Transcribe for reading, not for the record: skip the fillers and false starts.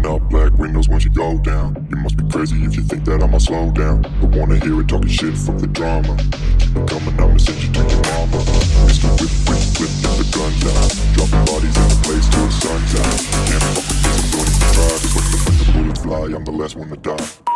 Rolling up black windows once you go down. You must be crazy if you think that I'ma slow down. I wanna hear it talking shit, fuck the drama. Keep it coming, I'ma send you to your mama. Mr. Whip, whip, whip, get the guns out. Dropping bodies in the place till the sun's out. Can't fuck with this, I'm going to try. Cause when the bullets fly, I'm the last one to die.